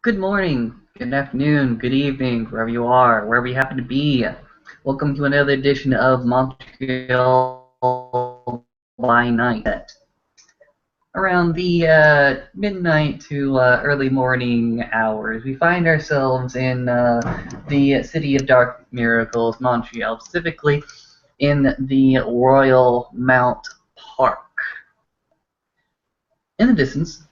Good morning, good afternoon, good evening, wherever you are, wherever you happen to be. Welcome to another edition of Montreal by Night. Around the midnight to early morning hours, we find ourselves in the City of Dark Miracles, Montreal, specifically in the Royal Mount Park. In the distance,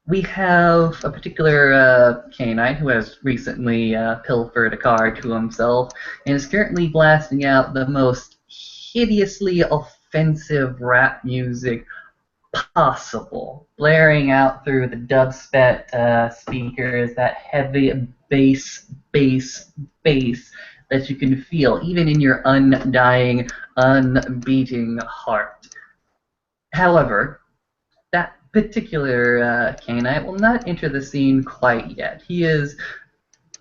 we have a particular canine who has recently pilfered a car to himself and is currently blasting out the most hideously offensive rap music possible, blaring out through the dubstep speakers, that heavy bass that you can feel even in your undying, unbeating heart. However, that particular canine will not enter the scene quite yet. He is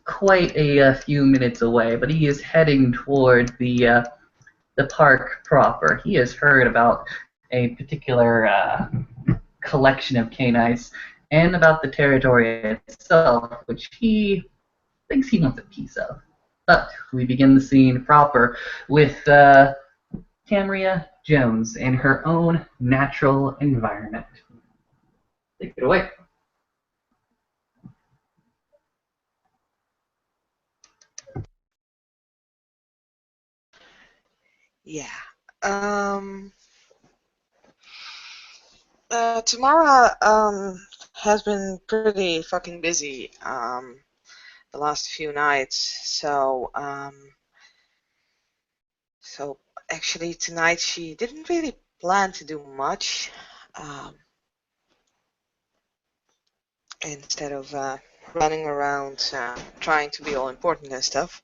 quite a few minutes away, but he is heading toward the park proper. He has heard about a particular collection of canines and about the territory itself, which he thinks he wants a piece of. But we begin the scene proper with Tamria Jones in her own natural environment. Take it away. Yeah. Tamara has been pretty fucking busy the last few nights. So actually tonight she didn't really plan to do much. Um, Instead of running around trying to be all important and stuff,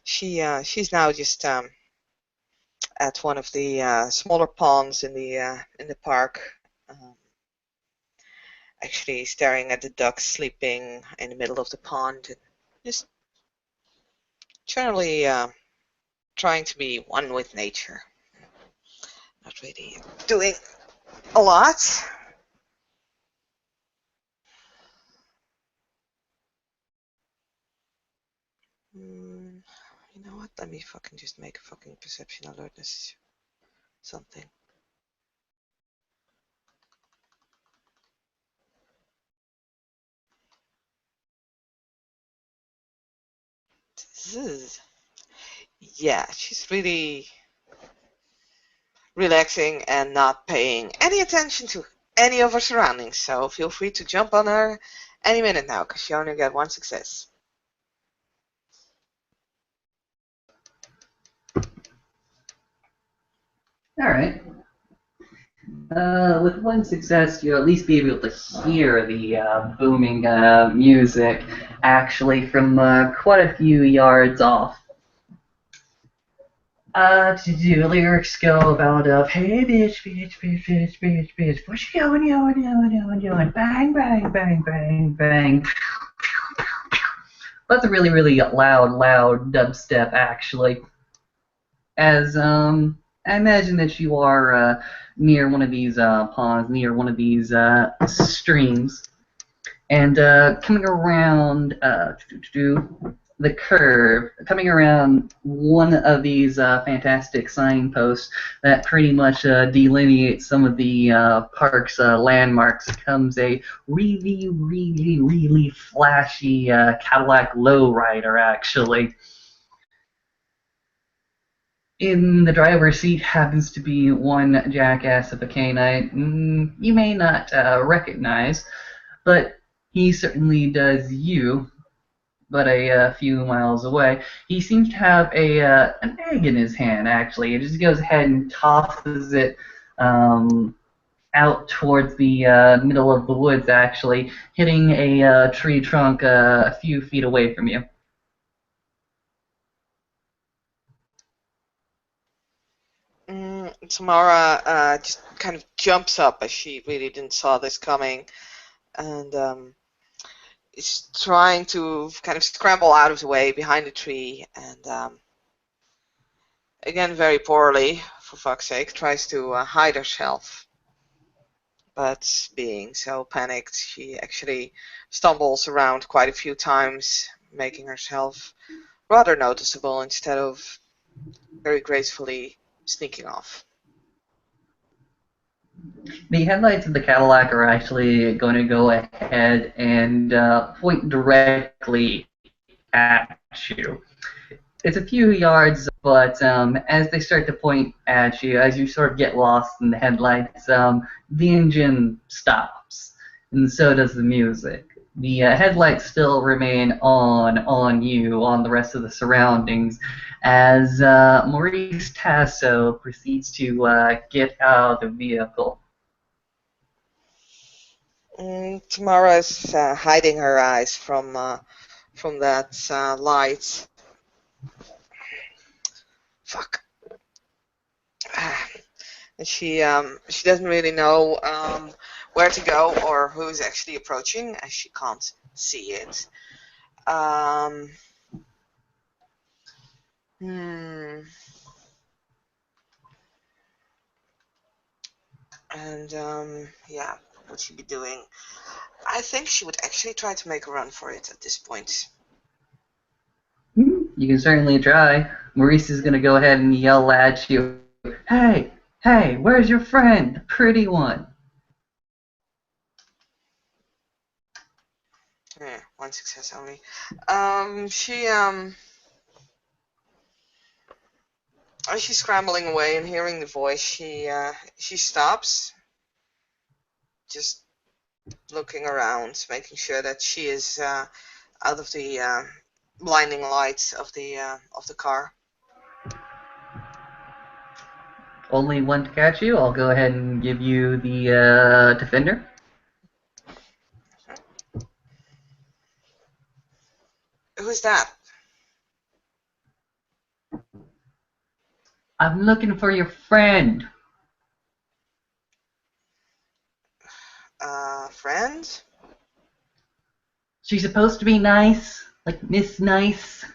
she's now just at one of the smaller ponds in the park. Um, Actually staring at the ducks sleeping in the middle of the pond and just generally trying to be one with nature. Not really doing a lot. You know what? Let me fucking just make a fucking perception alertness something. Yeah, she's really relaxing and not paying any attention to any of her surroundings. So feel free to jump on her any minute now, because she only got one success. All right. With one success, you'll at least be able to hear the booming music actually from quite a few yards off. The lyrics go about hey bitch, what you doing, bang, bang, bang, bang, bang. That's a really loud dubstep actually. As I imagine that you are near one of these ponds, near one of these streams, and coming around the curve, coming around one of these fantastic signposts that pretty much delineates some of the park's landmarks, comes a really flashy Cadillac lowrider, actually. In the driver's seat happens to be one jackass of a canine you may not recognize, but he certainly does you, but a few miles away. He seems to have an egg in his hand, actually. He just goes ahead and tosses it out towards the middle of the woods, actually, hitting a tree trunk a few feet away from you. Tamara just kind of jumps up as she really didn't saw this coming, and is trying to kind of scramble out of the way behind the tree, and again very poorly, for fuck's sake, tries to hide herself. but being so panicked, she actually stumbles around quite a few times, making herself rather noticeable instead of very gracefully sneaking off. The headlights of the Cadillac are actually going to go ahead and point directly at you. It's a few yards, but as they start to point at you, as you sort of get lost in the headlights, the engine stops, and so does the music. The headlights still remain on you, on the rest of the surroundings, as Maurice Tasso proceeds to get out of the vehicle. Tamara is hiding her eyes from that light. Fuck. And she doesn't really know where to go or who's actually approaching, as she can't see it. Um, hmm. And yeah, what would she be doing? I think she would actually try to make a run for it at this point. You can certainly try. Maurice is going to go ahead and yell at you, "Hey, hey, where's your friend, the pretty one?" Yeah, one success only. As she's scrambling away and hearing the voice, she stops, just looking around, making sure that she is out of the blinding lights of the car. Only one to catch you. I'll go ahead and give you the defender. Who's that? I'm looking for your friend. Friend? She's supposed to be nice, like Miss Nice.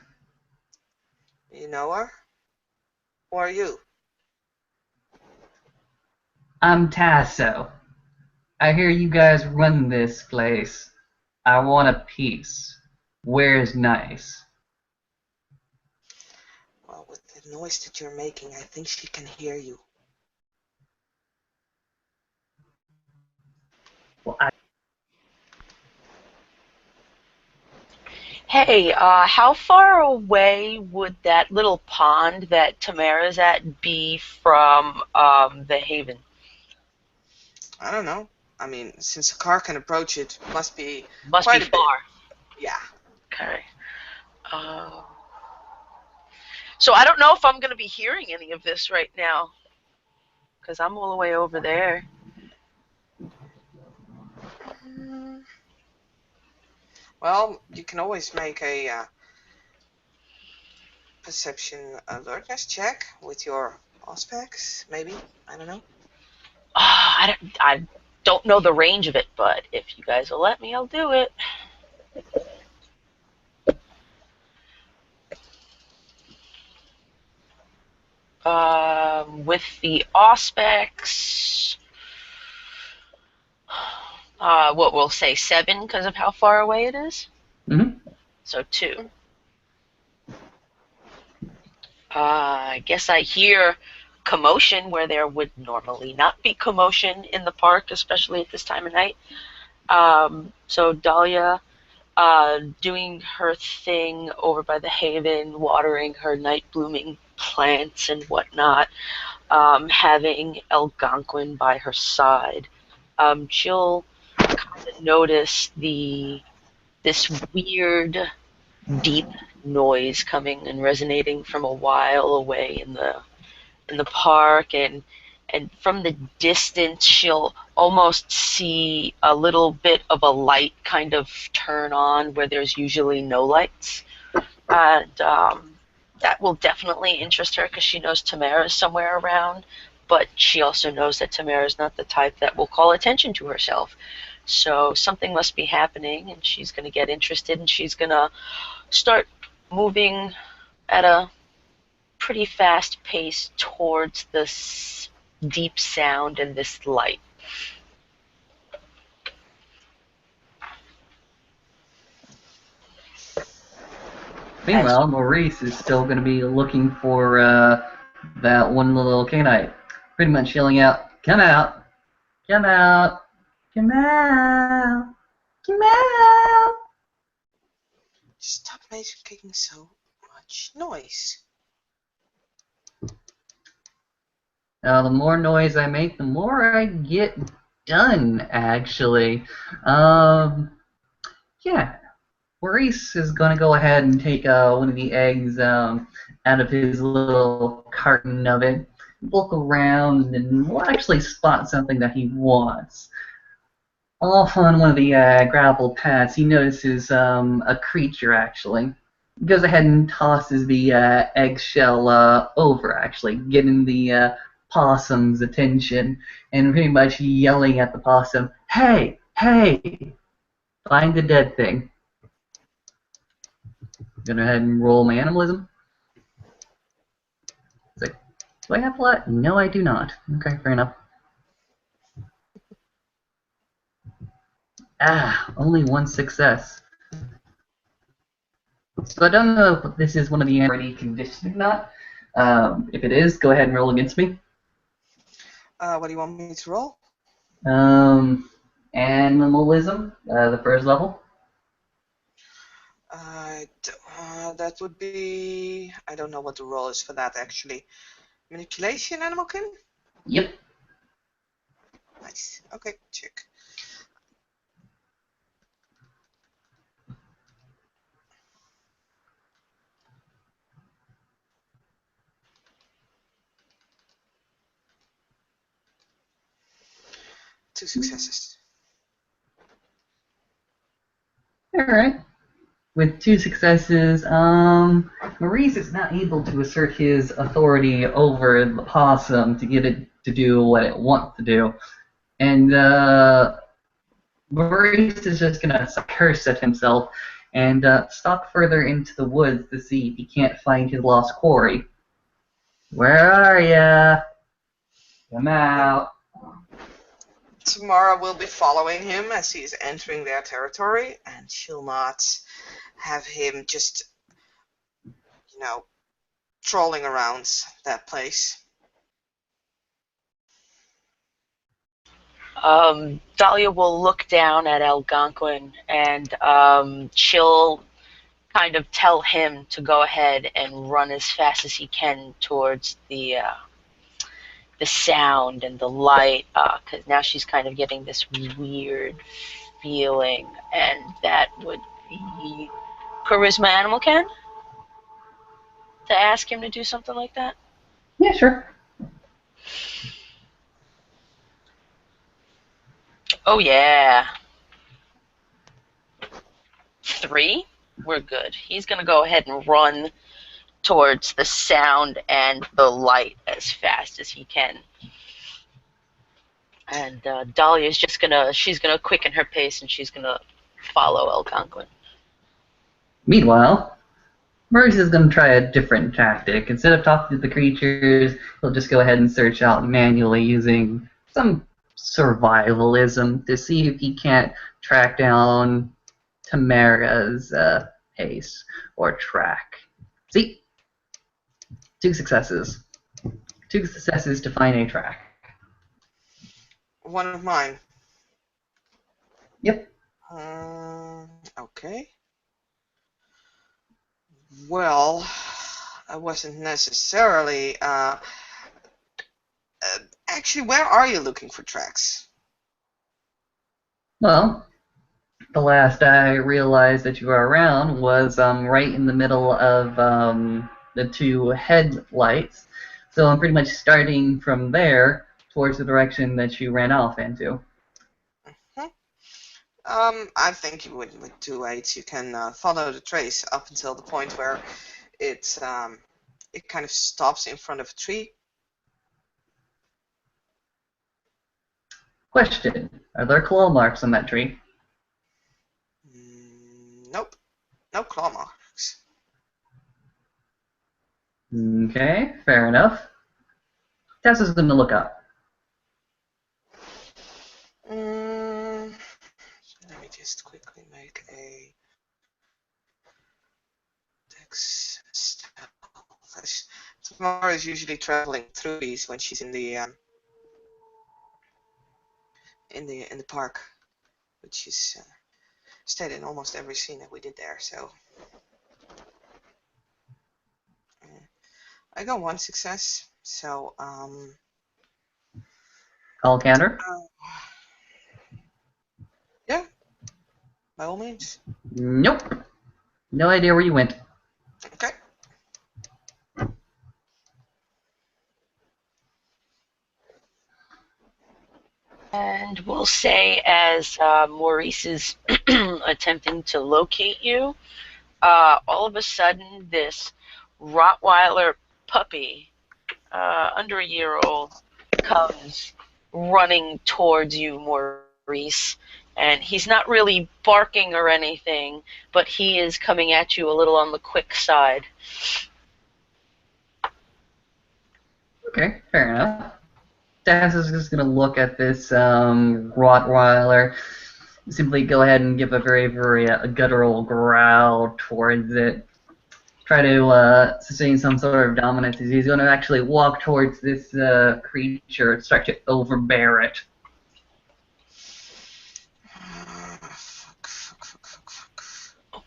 You know her? Who are you? I'm Tasso. I hear you guys run this place. I want a piece. Where's Nice? Well, with the noise that you're making, I think she can hear you. Well, Hey, how far away would that little pond that Tamara's at be from the Haven? I don't know. I mean, since a car can approach it, must be Must be quite a bit. far. Yeah. Okay. Uh, so I don't know if I'm going to be hearing any of this right now, because I'm all the way over there. Well, you can always make a perception alertness check with your auspex, maybe. I don't know. I don't know the range of it, but if you guys will let me, I'll do it. With the Auspex, what we'll say 7 because of how far away it is. mm-hmm. So 2. I guess I hear commotion where there would normally not be commotion in the park, especially at this time of night. So Dahlia doing her thing over by the Haven, watering her night blooming plants and whatnot, having Algonquin by her side. She'll kind of notice this weird deep noise coming and resonating from a while away in the park, and from the distance she'll almost see a little bit of a light kind of turn on where there's usually no lights, and that will definitely interest her because she knows Tamara's somewhere around, but she also knows that Tamara's not the type that will call attention to herself. So something must be happening, and she's going to get interested, and she's going to start moving at a pretty fast pace towards this deep sound and this light. as Meanwhile, Maurice is still going to be looking for that one little canine, pretty much yelling out, "Come out! Come out! Come out! Come out!" Stop making so much noise. The more noise I make, the more I get done, actually. Um, yeah, Maurice is going to go ahead and take one of the eggs out of his little carton of it, look around, and will actually spot something that he wants. Off on one of the gravel paths, he notices a creature, actually. He goes ahead and tosses the eggshell over, actually, getting the possum's attention, and pretty much yelling at the possum, "Hey, hey, find the dead thing." Go ahead and roll my animalism. It's like, do I have a lot? No, I do not. Okay, fair enough. Only one success. So I don't know if this is one of the already conditioned or not. If it is, go ahead and roll against me. What do you want me to roll? Animalism, the first level. That would be. I don't know what the roll is for that actually. Manipulation, animalkin? Yep. Nice. Okay, check. Two successes. All right. With two successes, Maurice is not able to assert his authority over the possum to get it to do what it wants to do. And Maurice is just going to curse at himself and stalk further into the woods to see if he can't find his lost quarry. Where are ya? Come out. Tamara will be following him as he is entering their territory, and she'll not have him just, trolling around that place. Dahlia will look down at Algonquin and she'll kind of tell him to go ahead and run as fast as he can towards the sound and the light, because now she's kind of getting this weird feeling, and that would be charisma animal can to ask him to do something like that. Yeah, sure. Oh yeah, 3. We're good. He's gonna go ahead and run towards the sound and the light as fast as he can. And Dahlia's just she's gonna quicken her pace and she's gonna follow Algonquin. Meanwhile, Maurice is going to try a different tactic. Instead of talking to the creatures, he'll just go ahead and search out manually using some survivalism to see if he can't track down Tamara's pace or track. See? Two successes. Two successes to find a track. One of mine. Yep. Okay. Well, I wasn't necessarily. Actually, where are you looking for tracks? Well, the last I realized that you were around was right in the middle of the two headlights. So I'm pretty much starting from there towards the direction that you ran off into. I think you would with 2 8s you can follow the trace up until the point where it kind of stops in front of a tree. Question: are there claw marks on that tree? Nope, no claw marks. Okay, fair enough. Tessa's going to look up. Let me just quickly make a Tamara is usually traveling through these when she's in the park, which is stayed in almost every scene that we did there. So I got 1 success. So Call counter? yeah, by all means. Nope. No idea where you went. Okay. And we'll say as Maurice is attempting to locate you, all of a sudden this Rottweiler puppy, under a year old, comes running towards you, Maurice. And he's not really barking or anything, but he is coming at you a little on the quick side. Okay, fair enough. Daz is just going to look at this Rottweiler, simply go ahead and give a very, very guttural growl towards it. Try to sustain some sort of dominance. He's going to actually walk towards this creature and start to overbear it.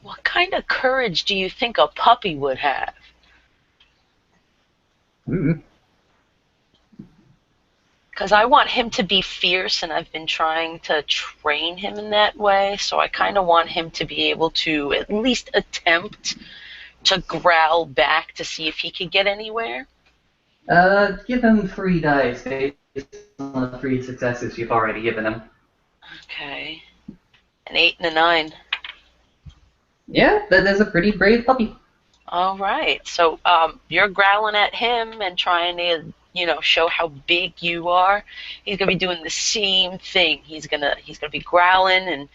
What kind of courage do you think a puppy would have? Because I want him to be fierce, and I've been trying to train him in that way, so I kind of want him to be able to at least attempt to growl back to see if he can get anywhere. Give him 3 dice based on the 3 successes you've already given him. Okay. An 8 and a 9. Yeah, that is a pretty brave puppy. All right. So you're growling at him and trying to, show how big you are. He's gonna be doing the same thing. He's gonna be growling, and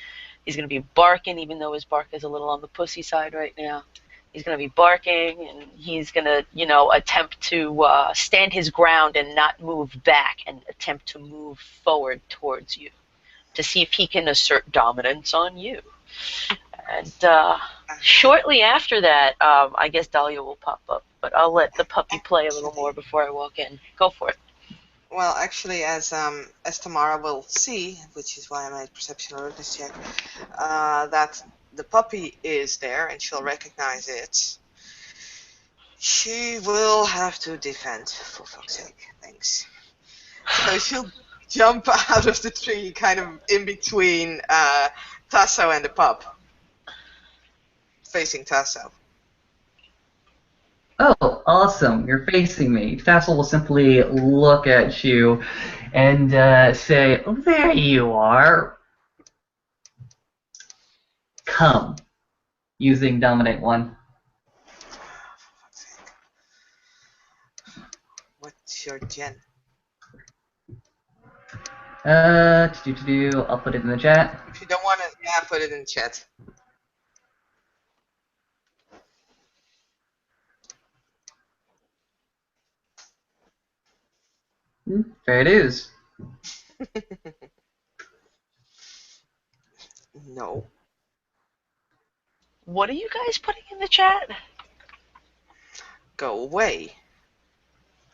he's gonna be barking, even though his bark is a little on the pussy side right now. He's gonna be barking, and he's gonna, attempt to stand his ground and not move back, and attempt to move forward towards you to see if he can assert dominance on you. And shortly after that, I guess Dahlia will pop up, but I'll let the puppy play a little more before I walk in. Go for it. Well, actually, as Tamara will see, which is why I made perception alertness check, that the puppy is there and she'll recognize it. She will have to defend, for fuck's sake. Thanks. So she'll jump out of the tree, kind of in between Tasso and the pup. Facing Tasso. Oh, awesome. You're facing me. Tassel will simply look at you and say, oh, there you are. Come. Using Dominate 1. What's your gen? I'll put it in the chat. If you don't want to, yeah, put it in chat. There it is. No. What are you guys putting in the chat? Go away.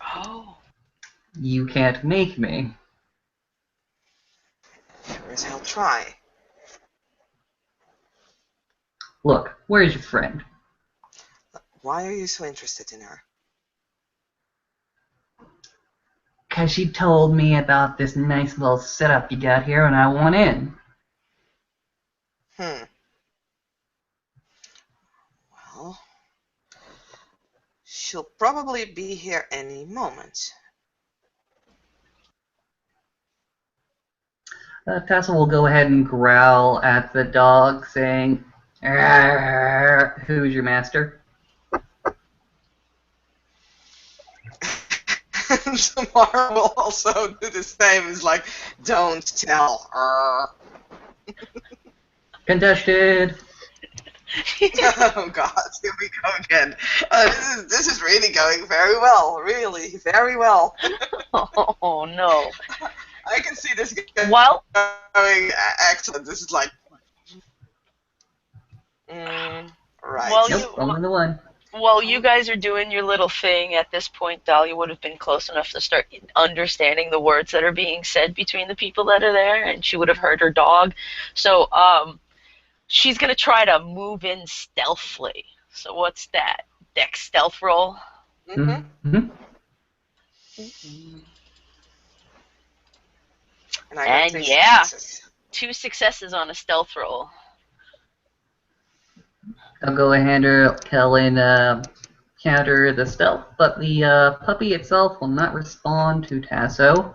Oh. You can't make me. Sure as hell try. Look, where's your friend? Why are you so interested in her? Because she told me about this nice little setup you got here and I want in. Well, she'll probably be here any moment. Tassel will go ahead and growl at the dog, saying, who's your master? Tamara will also do the same. It's like, don't tell. Contested. Oh God, here we go again. This is really going very well. Really, very well. Oh no. I can see this going excellent. This is like, right. Well, Nope, only the one. while you guys are doing your little thing, at this point, Dahlia would have been close enough to start understanding the words that are being said between the people that are there, and she would have heard her dog. So, she's gonna try to move in stealthily. So what's that? Dex stealth roll? Mm-hmm. And I got And 3 yeah, successes. 2 successes on a stealth roll. I'll go ahead and counter the stealth, but the puppy itself will not respond to Tasso.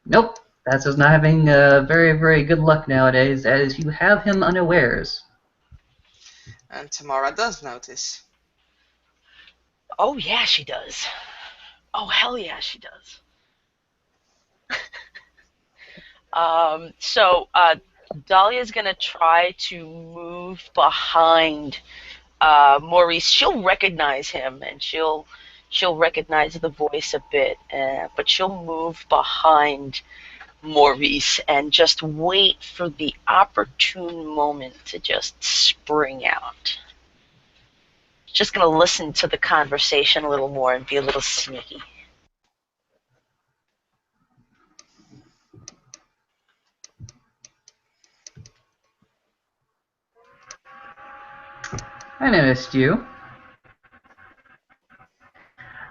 Nope, Tasso's not having very, very good luck nowadays, as you have him unawares. And Tamara does notice. Oh yeah, she does. Oh hell yeah, she does. So Dahlia's gonna try to move behind Maurice. She'll recognize him, and she'll recognize the voice a bit, but she'll move behind Maurice and just wait for the opportune moment to just spring out. Just gonna listen to the conversation a little more and be a little sneaky. I noticed you.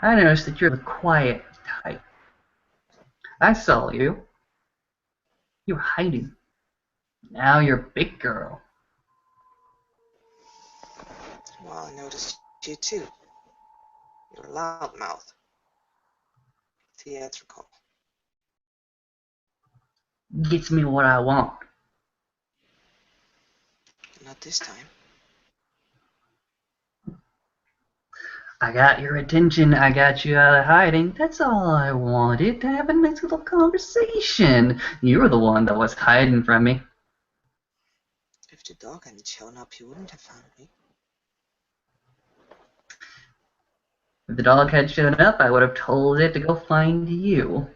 I noticed that you're the quiet type. I saw you. You were hiding. Now you're a big girl. Well, I noticed you too. You're a loudmouth. Theatrical. Gets me what I want. Not this time. I got your attention. I got you out of hiding. That's all I wanted, to have a nice little conversation. You were the one that was hiding from me. If the dog hadn't shown up, you wouldn't have found me. If the dog had shown up, I would have told it to go find you.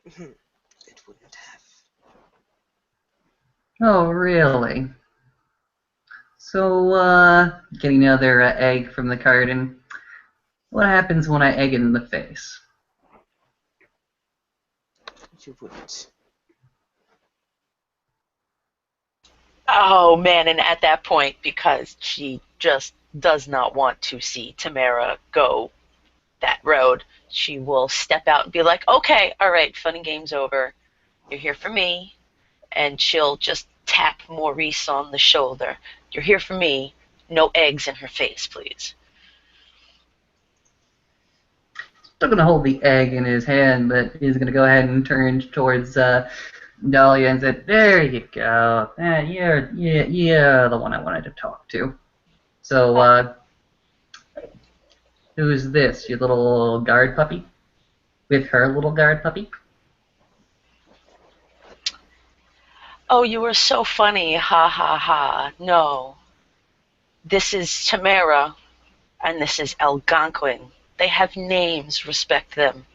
It wouldn't have. Oh, really? So, getting another egg from the carton. What happens when I egg it in the face? You wouldn't. Oh man, and at that point, because she just does not want to see Tamara go that road, she will step out and be like, okay, all right, fun and games over. You're here for me. And she'll just tap Maurice on the shoulder. You're here for me. No eggs in her face, please. Still gonna hold the egg in his hand, but he's gonna go ahead and turn towards Dahlia and say, "There you go. You're the one I wanted to talk to." So, who's this? Your little guard puppy? With her little guard puppy? Oh, you were so funny. Ha ha ha. No. This is Tamara, and this is Algonquin. They have names. Respect them.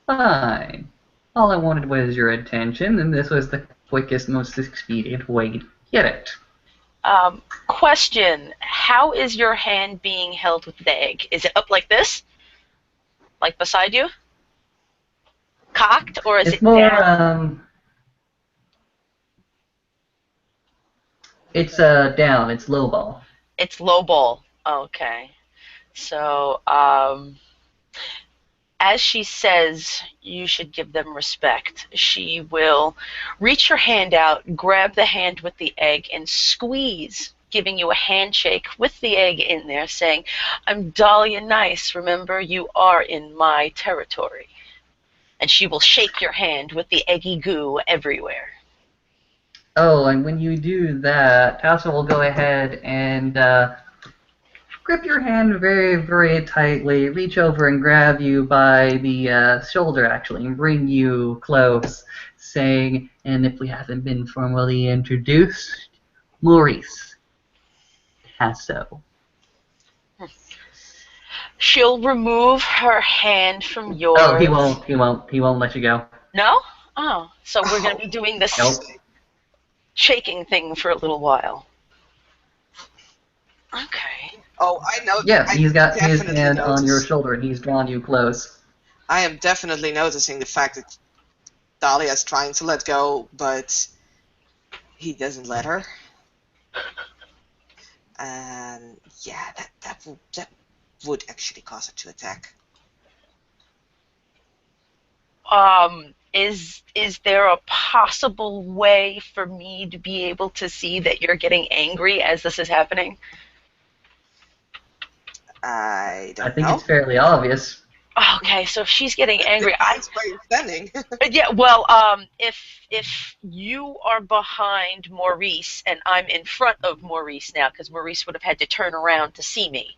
Fine. All I wanted was your attention, and this was the quickest, most expedient way to get it. Question. How is your hand being held with the egg? Is it up like this? Like beside you? Cocked? Or is It's it more, down? it's down. It's low ball. It's low ball. Okay. So, as she says, you should give them respect. She will reach her hand out, grab the hand with the egg, and squeeze, giving you a handshake with the egg in there, saying, I'm Dahlia Nice. Remember, you are in my territory. And she will shake your hand with the eggy goo everywhere. Oh, and when you do that, Tassel will go ahead and grip your hand very, very tightly, reach over and grab you by the shoulder, actually, and bring you close, saying, and if we haven't been formally introduced, Maurice Tasso. She'll remove her hand from yours. Oh, he won't let you go. No? Oh, so we're going to Oh, be doing I this Nope. see. shaking thing for a little while. Okay. Oh, I know. Yeah, I he's got his definitely hand on your notice. shoulder and he's drawn you close. I am definitely noticing the fact that Dahlia's trying to let go, but he doesn't let her. And yeah, that would actually cause her to attack. Is there a possible way for me to be able to see that you're getting angry as this is happening? I I don't think it's know. fairly obvious. Okay, so if she's getting It angry, depends where you're standing. yeah. Well, if you are behind Maurice and I'm in front of Maurice now, because Maurice would have had to turn around to see me.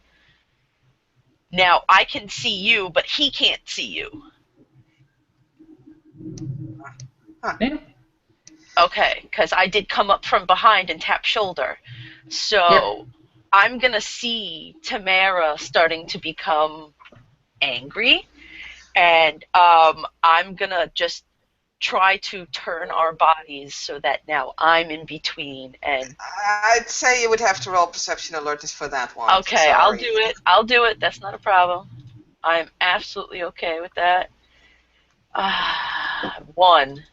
Now I can see you, but he can't see you. Huh. Yeah. Okay, because I did come up from behind and tap shoulder. Yep. So I'm going to see Tamara starting to become angry. And I'm going to just try to turn our bodies so that now I'm in between. And I'd say you would have to roll perception alertness for that one. okay, I'll do Sorry. it. I'll do it. That's not a problem. I'm absolutely okay with that. One.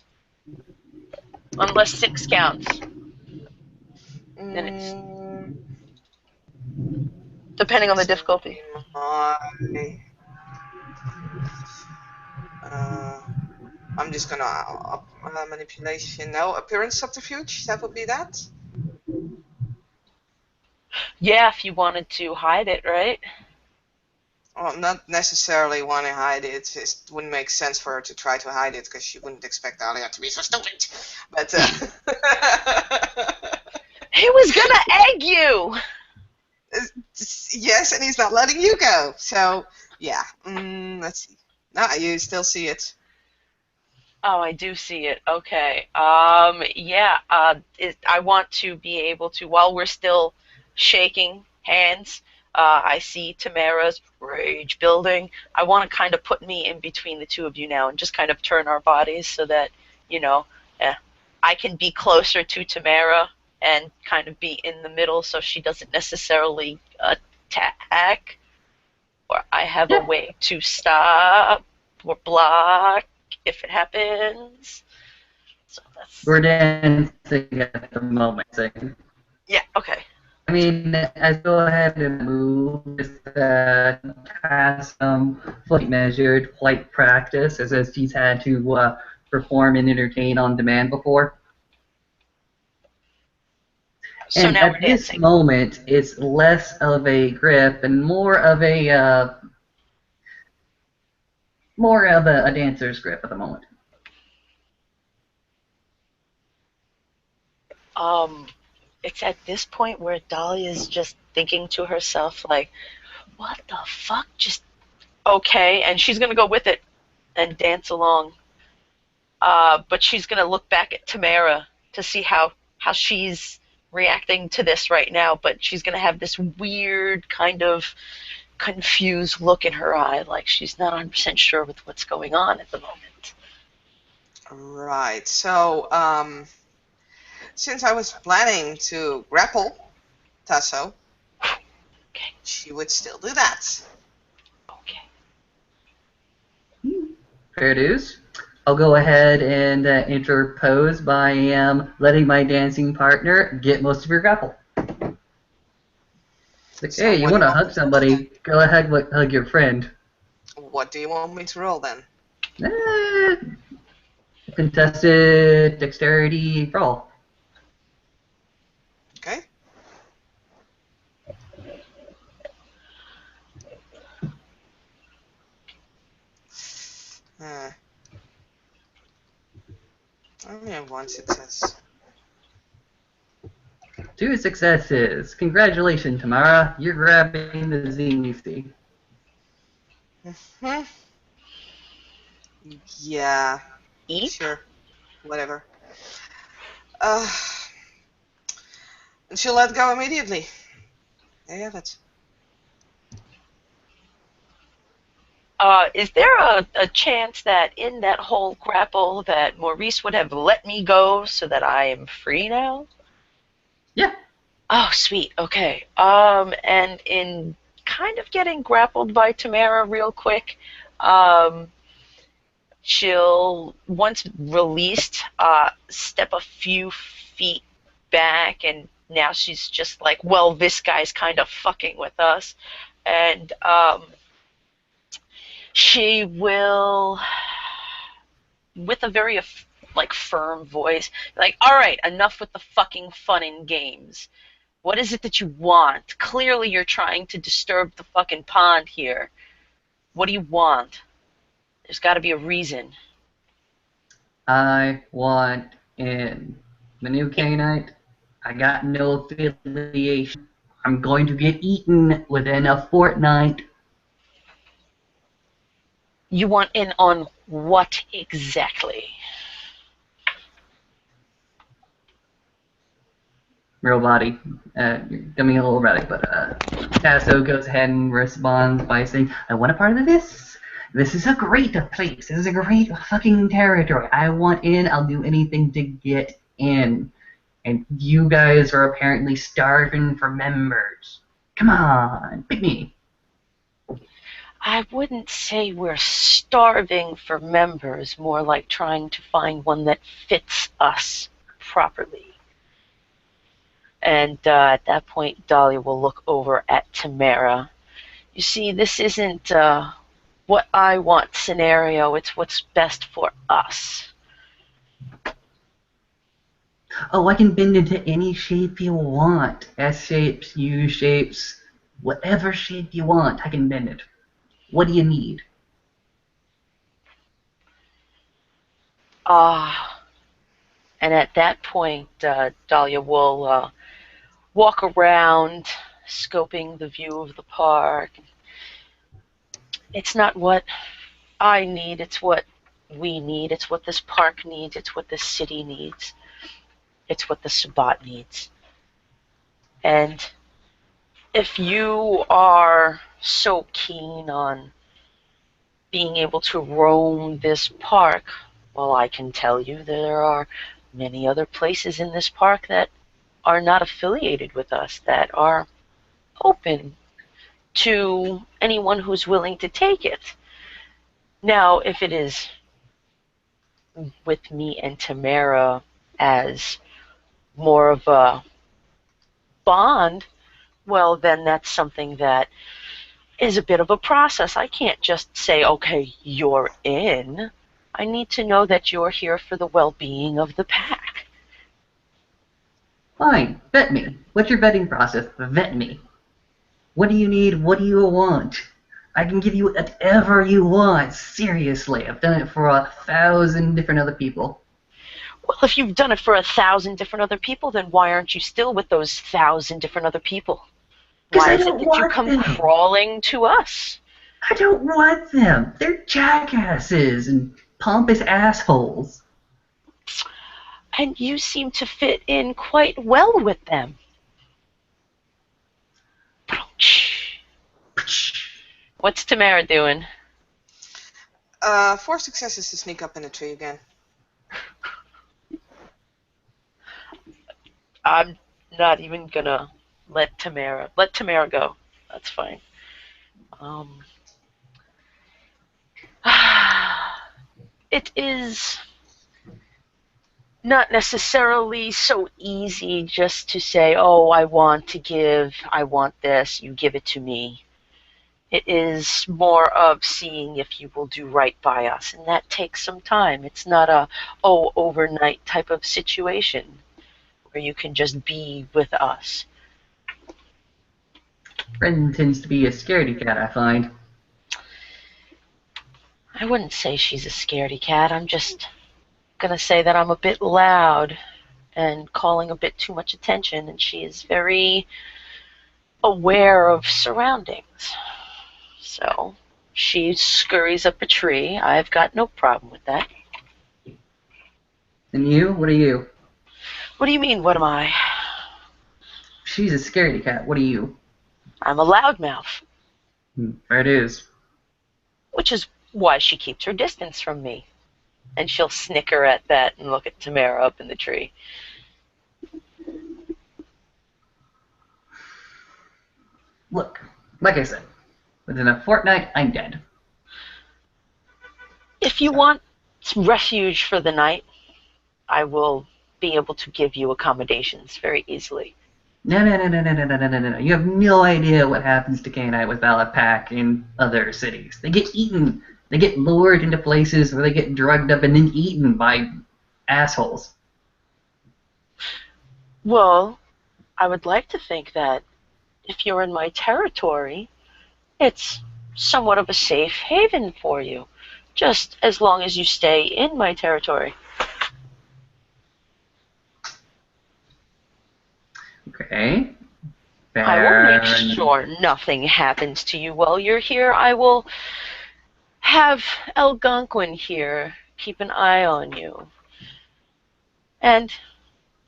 Unless six counts. Then it's Mm, depending on the so difficulty. my, uh, I'm just gonna manipulation. No, appearance subterfuge. That would be that. Yeah, if you wanted to hide it, right? Well, not necessarily want to hide it. It just wouldn't make sense for her to try to hide it because she wouldn't expect Alia to be so stupid. But He was gonna egg you! yes, and he's not letting you go. So yeah, let's see. No, you still see it. Oh, I do see it. Okay. Yeah, I want to be able to, while we're still shaking hands, I see Tamara's rage building. I want to kind of put me in between the two of you now and just kind of turn our bodies so that, you know, eh, I can be closer to Tamara and kind of be in the middle so she doesn't necessarily attack, or I have a Yeah. way to stop or block if it happens. So that's We're dancing at the moment. yeah, okay. I mean, as go ahead and move, just has some flight measured flight practice, as she's had to perform and entertain on demand before. So And now we're at this dancing. moment, it's less of a grip and more of a dancer's grip at the moment. Um it's at this point where Dahlia's just thinking to herself like, what the fuck? Just okay, and she's gonna go with it and dance along. But she's gonna look back at Tamara to see how she's reacting to this right now, but she's gonna have this weird kind of confused look in her eye, like she's not 100% sure with what's going on at the moment. Right. So since I was planning to grapple Tasso, Okay, she would still do that. okay. Fair dues. I'll go ahead and interpose by letting my dancing partner get most of your grapple. It's like, So hey, you what do want you to want hug me to roll then? somebody? Go ahead, hug your friend. What do you want me to roll then? Eh, contested dexterity roll. Okay. I only have one success. 2 successes. Congratulations, Tamara. You're grabbing the Zenith. Hmm. Yeah. Eep. Sure. Whatever. Uh, and she'll let go immediately. There you have it. Is there a chance that in that whole grapple that Maurice would have let me go so that I am free now? Yeah. Oh, sweet. Okay. And in kind of getting grappled by Tamara real quick, um, she'll, once released, step a few feet back, and now she's just like, well, this guy's kind of fucking with us. And she will, with a very like firm voice, like, all right, enough with the fucking fun and games. What is it that you want? Clearly you're trying to disturb the fucking pond here. What do you want? There's got to be a reason. I want in. The new Canaanite, I got no affiliation. I'm going to get eaten within a fortnight. You want in on what exactly? Real body. You're coming a little erratic, but Tasso goes ahead and responds by saying, I want a part of this. This is a great place. This is a great fucking territory. I want in. I'll do anything to get in. And you guys are apparently starving for members. Come on, pick me. I wouldn't say we're starving for members, more like trying to find one that fits us properly. And at that point, Dahlia will look over at Tamara. You see, this isn't what I want scenario, it's what's best for us. Oh, I can bend into any shape you want. S shapes, U shapes, whatever shape you want, I can bend it. What do you need? And at that point, Dahlia will walk around, scoping the view of the park. It's not what I need, it's what we need, it's what this park needs, it's what this city needs, it's what the Sabbat needs. And if you are so keen on being able to roam this park, well, I can tell you there are many other places in this park that are not affiliated with us, that are open to anyone who's willing to take it. Now, if it is with me and Tamara as more of a bond, well, then that's something that is a bit of a process. I can't just say, okay, you're in. I need to know that you're here for the well-being of the pack. Fine, vet me. What's your vetting process? Vet me. What do you need? What do you want? I can give you whatever you want. Seriously, I've done it for 1,000 different other people. Well, if you've done it for 1,000 different other people, then why aren't you still with those 1,000 different other people? Because Why I is it don't that you want come them. crawling to us? I don't want them. They're jackasses and pompous assholes. And you seem to fit in quite well with them. What's Tamara doing? 4 successes to sneak up in a tree again. I'm not even gonna let Tamara go. That's fine. It is not necessarily so easy just to say, oh, I want to give, I want this, you give it to me. It is more of seeing if you will do right by us, and that takes some time. It's not a, oh, overnight type of situation where you can just be with us. Brendan tends to be a scaredy cat, I find. I wouldn't say she's a scaredy cat. I'm just going to say that I'm a bit loud and calling a bit too much attention, and she is very aware of surroundings. So she scurries up a tree. I've got no problem with that. And you? What are you? What do you mean, what am I? She's a scaredy cat. What are you? I'm a loudmouth. There it is. which is why she keeps her distance from me. And she'll snicker at that and look at Tamara up in the tree. Look, like I said, within a fortnight, I'm dead. If you want refuge for the night, I will be able to give you accommodations very easily. No, no, no, no, no, no, no, no, no, no. You have no idea what happens to canine with valid pack in other cities. They get eaten. They get lured into places where they get drugged up and then eaten by assholes. Well, I would like to think that if you're in my territory, it's somewhat of a safe haven for you, just as long as you stay in my territory. Okay. I will make Fair. sure nothing happens to you while you're here. I will have Algonquin here keep an eye on you. And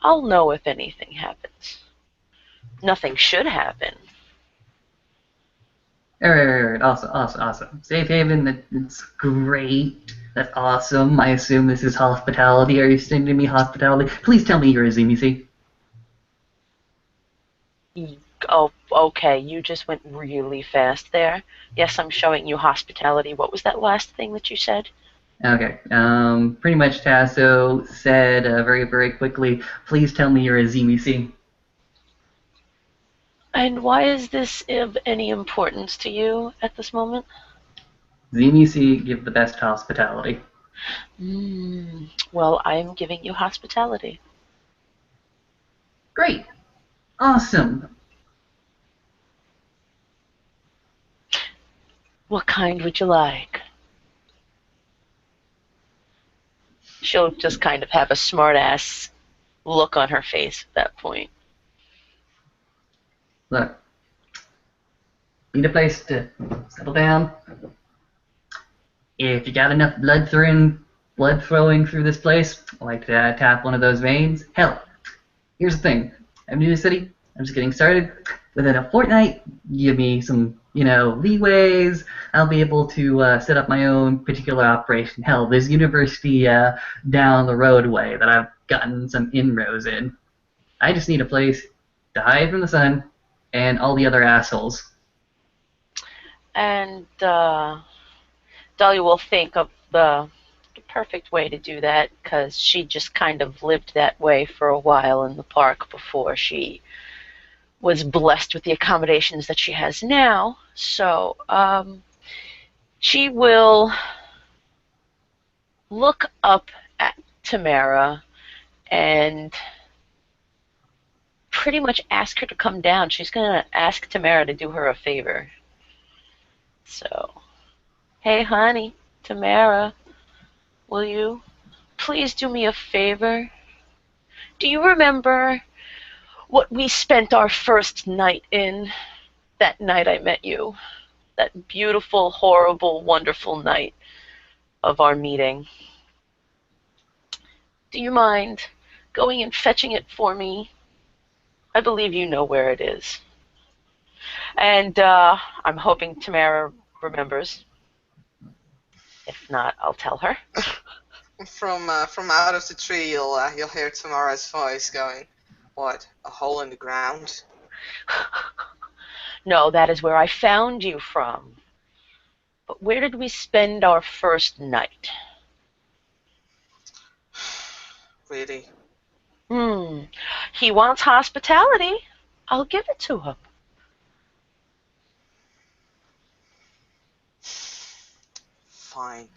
I'll know if anything happens. Nothing should happen. Alright. Awesome, awesome, awesome. Safe haven, that's great. That's awesome. I assume this is hospitality. Are you sending me hospitality? Please tell me you're a Zimisi. Oh, okay, you just went really fast there. Yes, I'm showing you hospitality. What was that last thing that you said? Okay. Pretty much Tasso said very, very quickly, please tell me you're a Zimisi. And why is this of any importance to you at this moment? Zimisi give the best hospitality. Well, I'm giving you hospitality. Great. Awesome. What kind would you like? She'll just kind of have a smart-ass look on her face at that point. Look. Need a place to settle down. If you got enough blood flowing through this place, I like to tap one of those veins. Hell, here's the thing. I'm new to the city. I'm just getting started. Within a fortnight, give me some, leeways. I'll be able to set up my own particular operation. Hell, there's university down the roadway that I've gotten some inroads in. I just need a place to hide from the sun and all the other assholes. And Dahlia will think of the perfect way to do that because she just kind of lived that way for a while in the park before she was blessed with the accommodations that she has now. So she will look up at Tamara and pretty much ask her to come down. She's going to ask Tamara to do her a favor. So, hey, honey, Tamara, will you please do me a favor? Do you remember what we spent our first night in? That night I met you. That beautiful, horrible, wonderful night of our meeting. Do you mind going and fetching it for me? I believe you know where it is. And I'm hoping Tamara remembers. If not, I'll tell her. From out of the tree, you'll hear Tamara's voice going, "What? A hole in the ground?" No, that is where I found you from. But where did we spend our first night? Really? He wants hospitality. I'll give it to him. Fine.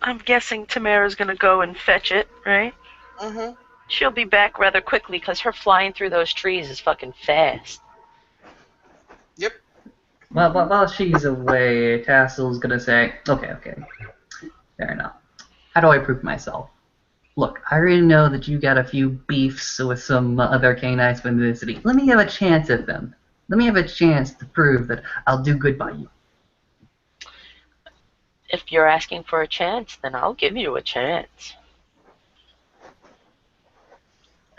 I'm guessing Tamara's gonna go and fetch it, right? Mm-hmm. She'll be back rather quickly because her flying through those trees is fucking fast. Yep. Well, while she's away, Tassel's gonna say, okay, fair enough. How do I prove myself? Look, I already know that you got a few beefs with some other canines from the city. Let me have a chance at them. Let me have a chance to prove that I'll do good by you. If you're asking for a chance, then I'll give you a chance.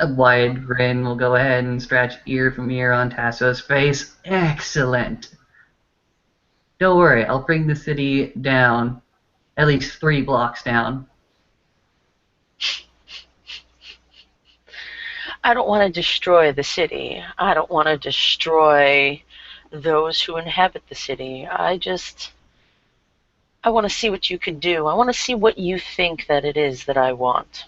A wide grin will go ahead and stretch ear from ear on Tasso's face. Excellent. Don't worry, I'll bring the city down, at least 3 blocks down. I don't want to destroy the city. I don't want to destroy those who inhabit the city. I want to see what you can do. I want to see what you think that it is that I want.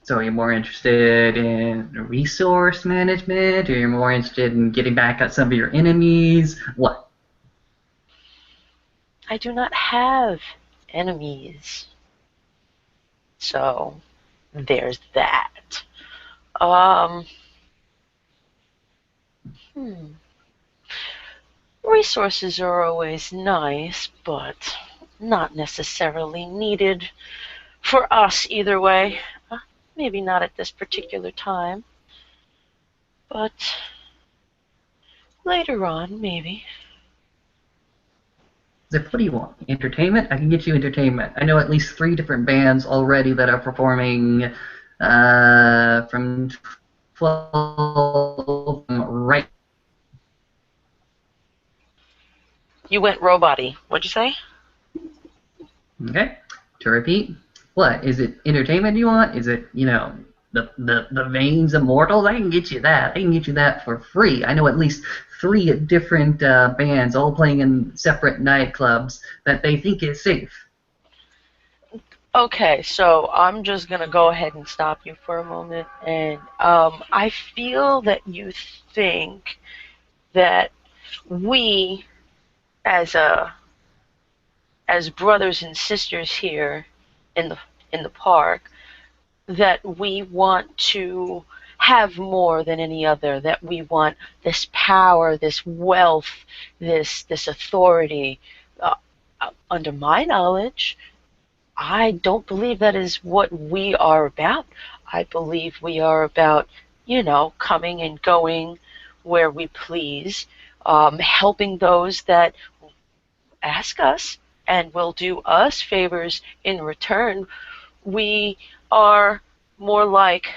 So you're more interested in resource management, or you're more interested in getting back at some of your enemies? What? I do not have enemies. So there's that. Um, hmm. Resources are always nice, but not necessarily needed for us either way. Maybe not at this particular time, but later on, maybe. Like, what do you want? Entertainment? I can get you entertainment. I know at least 3 different bands already that are performing from 12 right. You went robot-y. What'd you say? Okay. To repeat, what is it? Entertainment you want? Is it the veins immortals? I can get you that. I can get you that for free. I know at least 3 different bands all playing in separate nightclubs that they think is safe. Okay, so I'm just gonna go ahead and stop you for a moment, and I feel that you think that we, as a as brothers and sisters here in the park, that we want to have more than any other, that we want this power, this wealth, this authority. Uh, Under my knowledge, I don't believe that is what we are about. I believe we are about, coming and going where we please, helping those that ask us and will do us favors in return. We are more like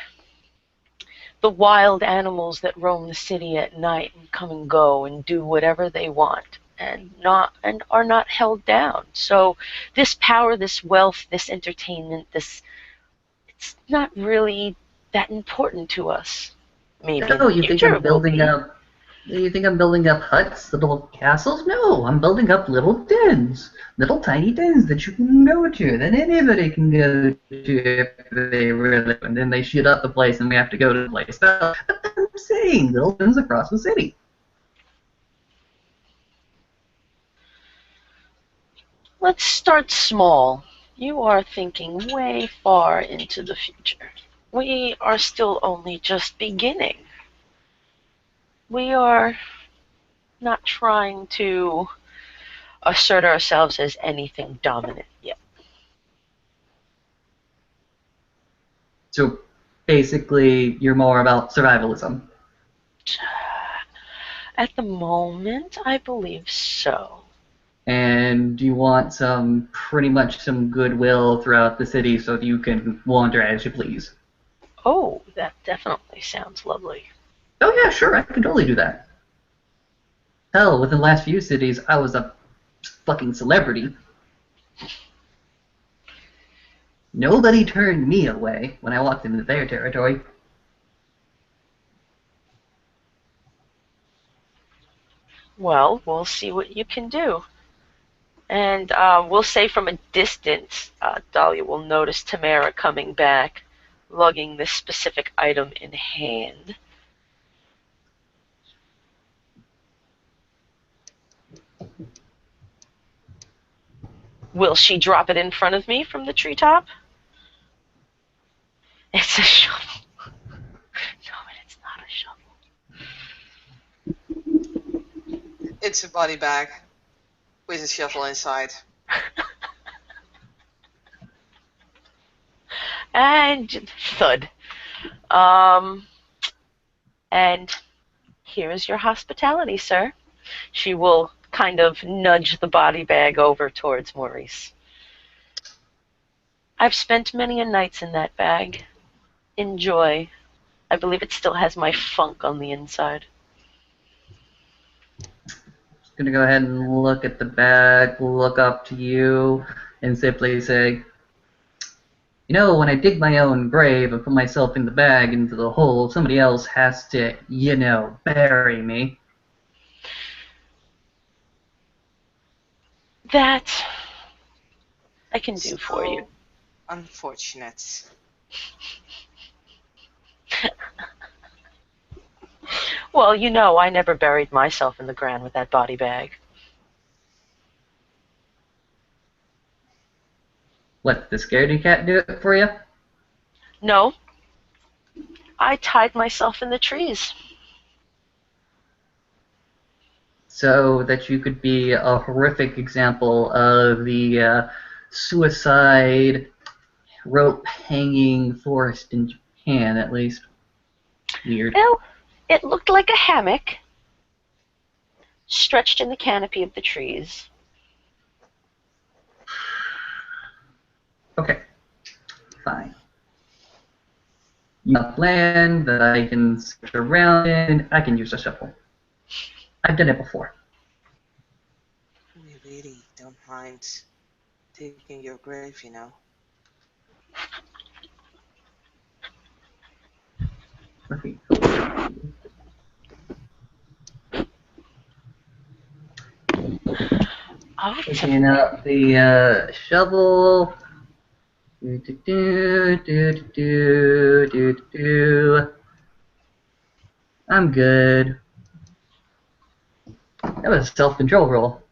the wild animals that roam the city at night and come and go and do whatever they want and are not held down. So this power, this wealth, this entertainment, this it's not really that important to us. Maybe in Oh, the you think future I'm it will building be. up? You think I'm building up huts, little castles? No, I'm building up little dens, little tiny dens that you can go to, that anybody can go to if they really. And then they shoot up the place, and we have to go to the place. But I'm saying little dens across the city. Let's start small. You are thinking way far into the future. We are still only just beginning. We are not trying to assert ourselves as anything dominant yet. So basically, you're more about survivalism. At the moment, I believe so. And you want pretty much some goodwill throughout the city so that you can wander as you please. Oh, that definitely sounds lovely. Oh yeah, sure, I can totally do that. Hell, within the last few cities, I was a fucking celebrity. Nobody turned me away when I walked into their territory. Well, we'll see what you can do. And we'll say from a distance, Dahlia will notice Tamara coming back, lugging this specific item in hand. Will she drop it in front of me from the treetop? It's a shovel. No, it's not a shovel. It's a body bag with a shovel inside. And thud. Um, and here is your hospitality, sir. She will kind of nudge the body bag over towards Maurice. I've spent many a nights in that bag. Enjoy. I believe it still has my funk on the inside. Just gonna go ahead and look at the bag, look up to you, and simply say, you know, when I dig my own grave and put myself in the bag into the hole, somebody else has to, you know, bury me. That I can do for you. So unfortunate. Well, you know, I never buried myself in the ground with that body bag. What, the scaredy cat do it for you? No, I tied myself in the trees. So that you could be a horrific example of the suicide rope hanging forest in Japan, at least. Weird. Well, it looked like a hammock stretched in the canopy of the trees. Okay, fine. You have land that I can search around in. I can use a shovel. I've done it before. We really don't mind digging your grave, you know. Okay. Oh, Picking up the shovel. Do, do, do, do, do, do, do. I'm good. That was a self-control roll.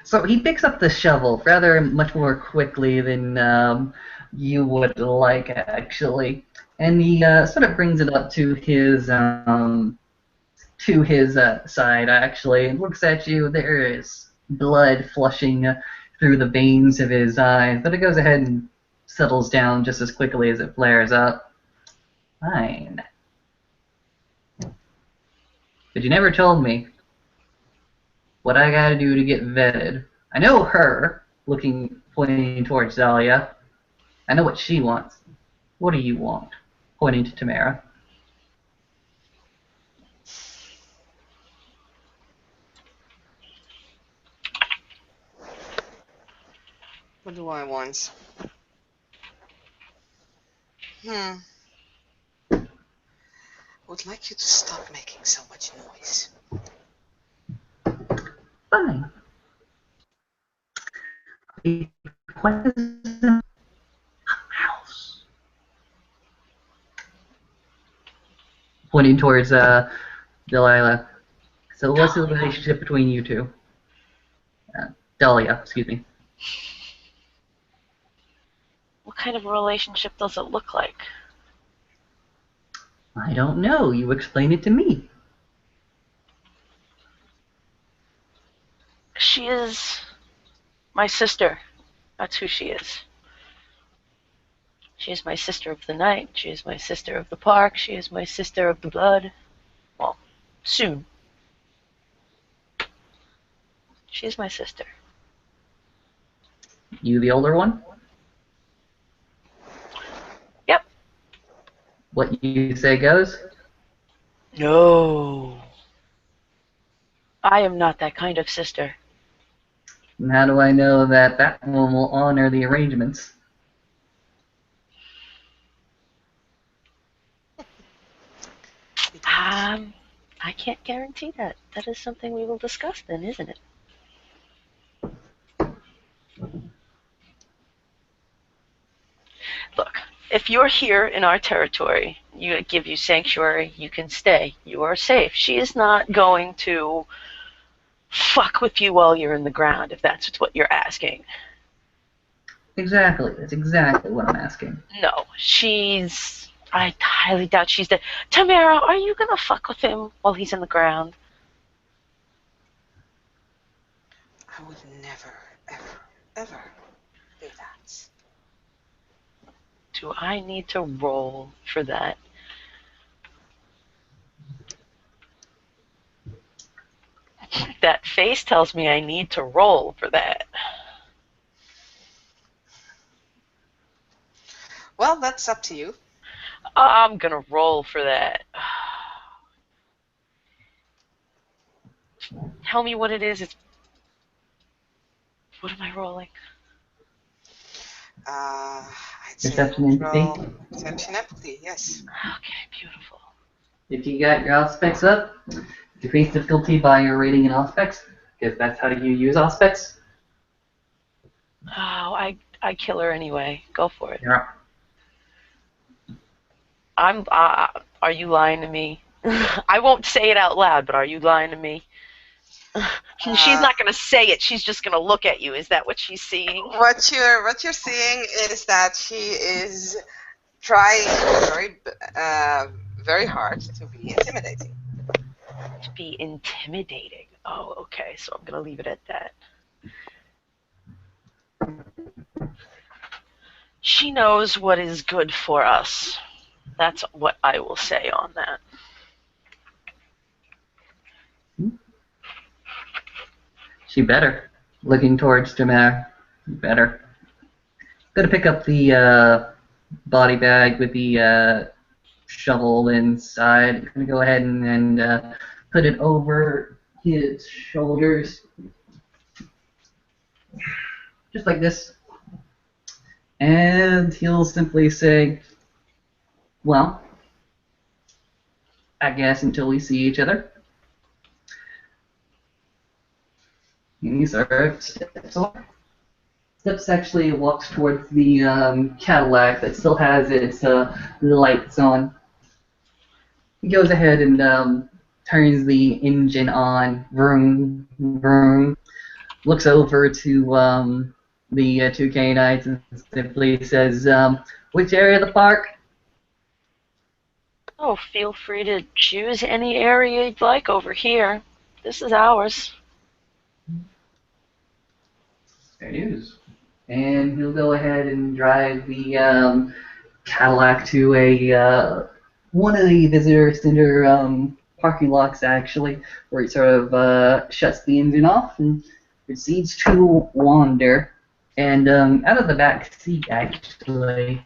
So he picks up the shovel rather much more quickly than you would like, actually, and he sort of brings it up to his side, actually, and looks at you. There is blood flushing through the veins of his eyes, but it goes ahead and settles down just as quickly as it flares up. Fine. But you never told me what I gotta do to get vetted. I know her, pointing towards Dahlia. I know what she wants. What do you want? Pointing to Tamara. What do I want? Would like you to stop making so much noise. Fine. A pleasant house. Pointing towards Delilah. So what's the relationship between you two? Dahlia, excuse me. What kind of a relationship does it look like? I don't know. You explain it to me. She is my sister. That's who she is. She is my sister of the night. She is my sister of the park. She is my sister of the blood. Well, soon. She is my sister. You the older one? Yep. What you say goes? No. I am not that kind of sister. And how do I know that that one will honor the arrangements? I can't guarantee that. That is something we will discuss then, isn't it? Look, if you're here in our territory, you give you sanctuary, you can stay. You are safe. She is not going to fuck with you while you're in the ground, if that's what you're asking. Exactly. That's exactly what I'm asking. No, I highly doubt she's dead. Tamara, are you gonna fuck with him while he's in the ground? I would never, ever, ever do that. Do I need to roll for that? that face tells me I need to roll for that. Well, that's up to you. I'm gonna roll for that. Tell me what it is. What am I rolling? I'd say you Perception would empathy. roll perception empathy, yes. Okay, beautiful. If you got your aspects up, decrease difficulty by your rating in aspects, because that's how you use aspects. Oh, I kill her anyway. Go for it. You're up. Are you lying to me? I won't say it out loud, but are you lying to me? She's Uh, not going to say it. She's just going to look at you. Is that what she's seeing? what you're seeing is that she is trying very hard to be intimidating. To be intimidating. Oh, okay. So I'm going to leave it at that. She knows what is good for us. That's what I will say on that. She better. Looking towards Jamer. Better. Gonna pick up the body bag with the shovel inside. Gonna go ahead and put it over his shoulders. Just like this. And he'll simply say, well, I guess until we see each other. And he sort of steps actually walks towards the Cadillac that still has its lights on. He goes ahead and turns the engine on. Vroom, vroom. Looks over to the two canines and simply says, which area of the park? Oh, feel free to choose any area you'd like over here. This is ours. There it is. And he'll go ahead and drive the Cadillac to a one of the visitor center parking lots, actually, where he sort of shuts the engine off and proceeds to wander. And out of the back seat, actually,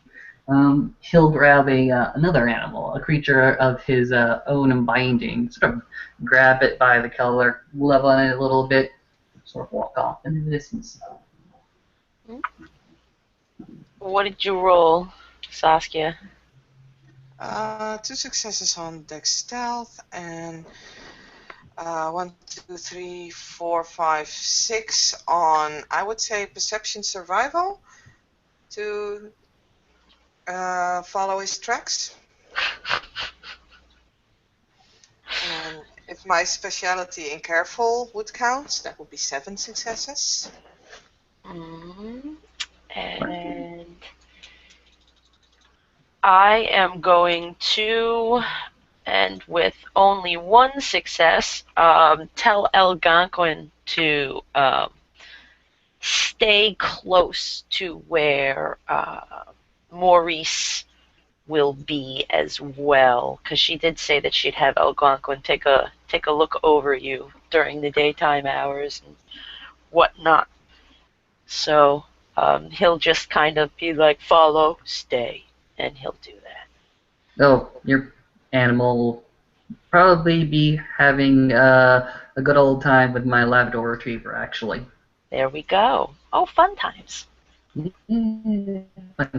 he'll grab another animal, a creature of his own binding, sort of grab it by the collar, love on it a little bit, sort of walk off into the distance. What did you roll, Saskia? 2 successes on Dex Stealth and 1, 2, 3, 4, 5, 6 on, I would say, Perception Survival to follow his tracks. And if my speciality in Careful would count, that would be 7 successes. And I am going to, and with only 1 success, tell Algonquin to stay close to where Maurice will be as well, because she did say that she'd have Algonquin take a look over you during the daytime hours and whatnot. So he'll just kind of be like, follow, stay, and he'll do that. Oh, your animal will probably be having a good old time with my Labrador Retriever, actually. There we go. Oh, fun times. Fun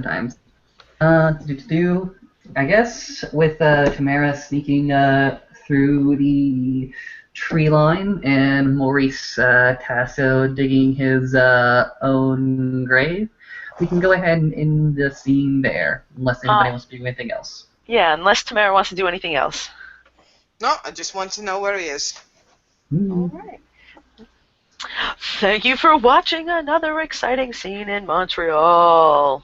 times. I guess with Tamara sneaking through the tree line and Maurice Tasso digging his own grave, we can go ahead and end the scene there, unless anybody wants to do anything else. Yeah, unless Tamara wants to do anything else. No, I just want to know where he is. All right. Thank you for watching another exciting scene in Montreal.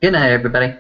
Good night, everybody.